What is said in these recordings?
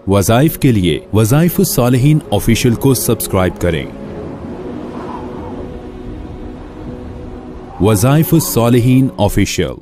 वज़ाइफ के लिए वज़ाइफुस सालिहीन ऑफिशियल को सब्सक्राइब करें। वज़ाइफुस सालिहीन ऑफिशियल।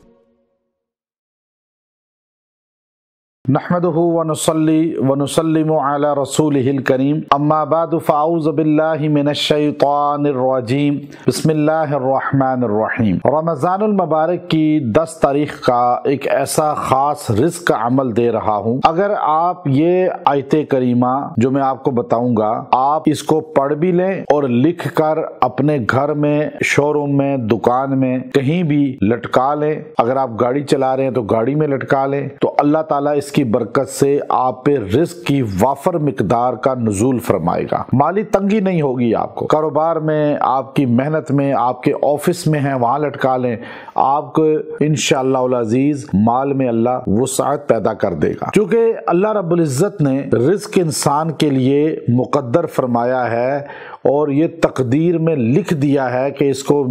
नहमदुहु व नुसल्ली व नुसल्लिमु अला रसूलिहिल करीम अम्मा बादु फ़अऊज़ु बिल्लाहि मिनश शैतानिर रजीम बिस्मिल्लाहिर रहमानिर रहीम। रमज़ानुल मुबारक की 10 तारीख का एक ऐसा ख़ास रिज़्क़ का अमल दे रहा हूँ। अगर आप ये आयते करीमा जो मैं आपको बताऊंगा, आप इसको पढ़ भी लें और लिख कर अपने घर में, शोरूम में, दुकान में कहीं भी लटका लें। अगर आप गाड़ी चला रहे हैं तो गाड़ी में लटका लें, तो अल्लाह ताला इसकी बरकत से आप पे रिस्क की वाफर मिकदार का नुज़ूल फरमाएगा। माली तंगी नहीं होगी आपको। कारोबार में, आपकी मेहनत में, आपके ऑफिस में है वहां लटका लें, आपको इंशाअल्लाह अज़ीज माल में अल्लाह वुसअत पैदा कर देगा। क्योंकि अल्लाह रब्बुल इज़्ज़त ने रिस्क इंसान के लिए मुक़द्दर फरमाया है और ये तकदीर में लिख दिया है कि इसको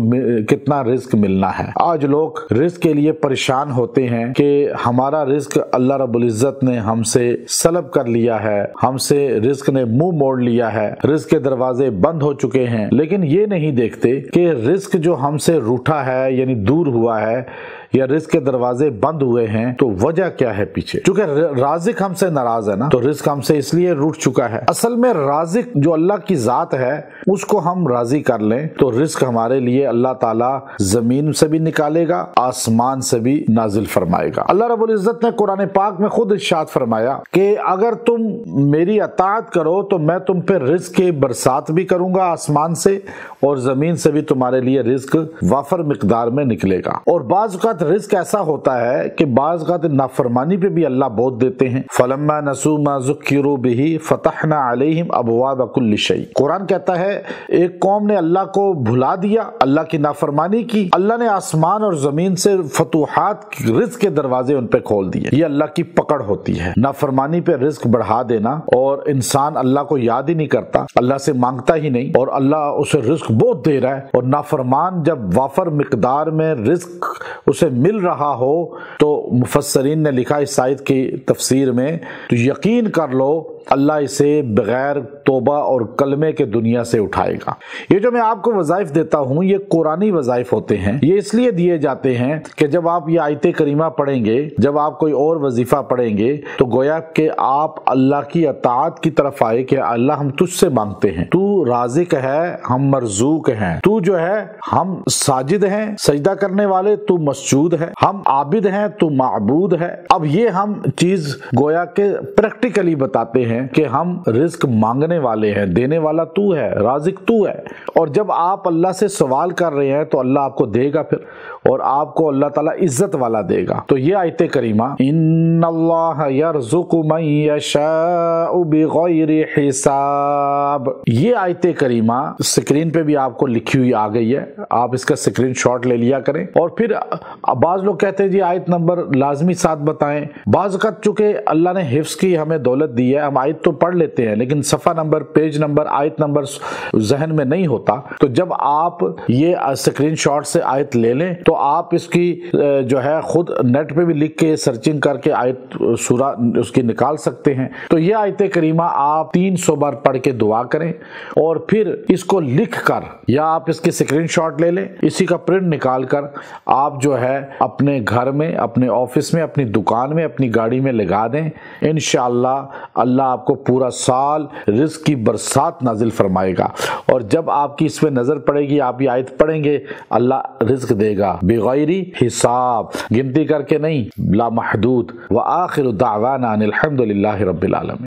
कितना रिस्क मिलना है। आज लोग रिस्क के लिए परेशान होते हैं कि हमारा रिस्क अल्लाह रब्बुल इज़्ज़त ने हमसे सलब कर लिया है, हमसे रिस्क ने मुंह मोड़ लिया है, रिस्क के दरवाजे बंद हो चुके हैं। लेकिन ये नहीं देखते कि रिस्क जो हमसे रूठा है यानी दूर हुआ है या रिस्क के दरवाजे बंद हुए हैं, तो वजह क्या है पीछे। क्योंकि राज़िक हमसे नाराज है ना, तो रिस्क हमसे इसलिए रूठ चुका है। असल में राज़िक जो अल्लाह की जात है उसको हम राजी कर लें तो रिस्क हमारे लिए अल्लाह ताला जमीन से भी निकालेगा, आसमान से भी नाजिल फरमाएगा। अल्लाह रब्बुल इज़्ज़त ने कुरान पाक में खुद इरशाद फरमाया कि अगर तुम मेरी अताअत करो तो मैं तुम पे रिस्क की बरसात भी करूंगा आसमान से, और जमीन से भी तुम्हारे लिए रिस्क वाफर मिकदार में निकलेगा। और बाज़ औक़ात रिस्क ऐसा होता है कि बाज़ औक़ात नाफरमानी पे भी अल्लाह बोझ देते हैं। फलम्मा नसू मा ज़ुक्किरू बिही फतहना अलैहिम अबवाब कुल्लि शै। कुरान कहता है एक कौम ने अल्लाह को भुला दिया, अल्लाह की नाफरमानी की, अल्लाह ने आसमान और जमीन से फतूहात रिस्क के दरवाजे उन पे खोल दिए। ये अल्लाह की पकड़ होती है। नाफरमानी पे रिस्क बढ़ा देना, और इंसान अल्लाह को याद ही नहीं करता, अल्लाह से मांगता ही नहीं, और अल्लाह उसे रिस्क बहुत दे रहा है। और नाफरमान जब वाफर मिकदार में रिस्क उसे मिल रहा हो तो मुफस्सरीन ने लिखा इस आयत की तफसीर में, तो यकीन कर लो अल्लाह इसे बगैर तौबा और कलमे के दुनिया से उठाएगा। ये जो मैं आपको वज़ाइफ देता हूँ ये कुरानी वज़ाइफ होते हैं। ये इसलिए दिए जाते हैं कि जब आप ये आयते करीमा पढ़ेंगे, जब आप कोई और वजीफा पढ़ेंगे, तो गोया कि आप अल्लाह की अताअत की तरफ आए कि अल्लाह हम तुझसे मांगते हैं, तू राज़िक है, हम मरज़ूक हैं, तू जो है हम साजिद हैं, सजदा करने वाले, तू मसजूद है, हम आबिद हैं, तू माबूद है। अब ये हम चीज गोया के प्रैक्टिकली बताते हैं कि हम रिस्क मांगने वाले हैं, देने वाला तू है, राज़िक तू है। और जब आप अल्लाह से सवाल कर रहे हैं तो अल्लाह आपको देगा फिर, और आपको अल्लाह ताला इज्जत वाला देगा। तो ये आयते करीमा इन्नल्लाह यर्ज़ुक़ु मन यशाउ बिग़ैरि हिसाब, ये आयते करीमा स्क्रीन पे भी आपको लिखी हुई आ गई है, आप इसका स्क्रीनशॉट ले लिया करें। और फिर बाज़ लोग कहते हैं जी आयत नंबर लाजमी साथ बताएं। बाज़ वक़्त चूंकि अल्लाह ने हिफ्ज़ की हमें दौलत दी है, हम आयत तो पढ़ लेते हैं लेकिन सफ़ा नंबर, पेज नंबर, आयत नंबर जहन में नहीं होता। तो जब आप ये स्क्रीनशॉट से आयत ले लें तो आप इसकी जो है खुद नेट पे भी लिख के सर्चिंग करके आयत सूरा उसकी निकाल सकते हैं। तो ये आयत करीमा आप 300 बार पढ़ के दुआ करें और फिर इसको लिख कर, या आप इसकी स्क्रीनशॉट ले लें, इसी का प्रिंट निकाल कर आप जो है अपने घर में, अपने ऑफिस में, अपनी दुकान में, अपनी गाड़ी में लगा दें। इंशाअल्लाह अल्लाह आपको पूरा साल रिस्क की बरसात नाजिल फरमाएगा। और जब आपकी इस पे नजर पड़ेगी, आप ये आयत पढ़ेंगे, अल्लाह रिस्क देगा बिगैरी हिसाब, गिनती करके नहीं, ला महदूद। व आखिरु दावाना अनिल हम्दुलिल्लाहि रब्बिल आलमीन।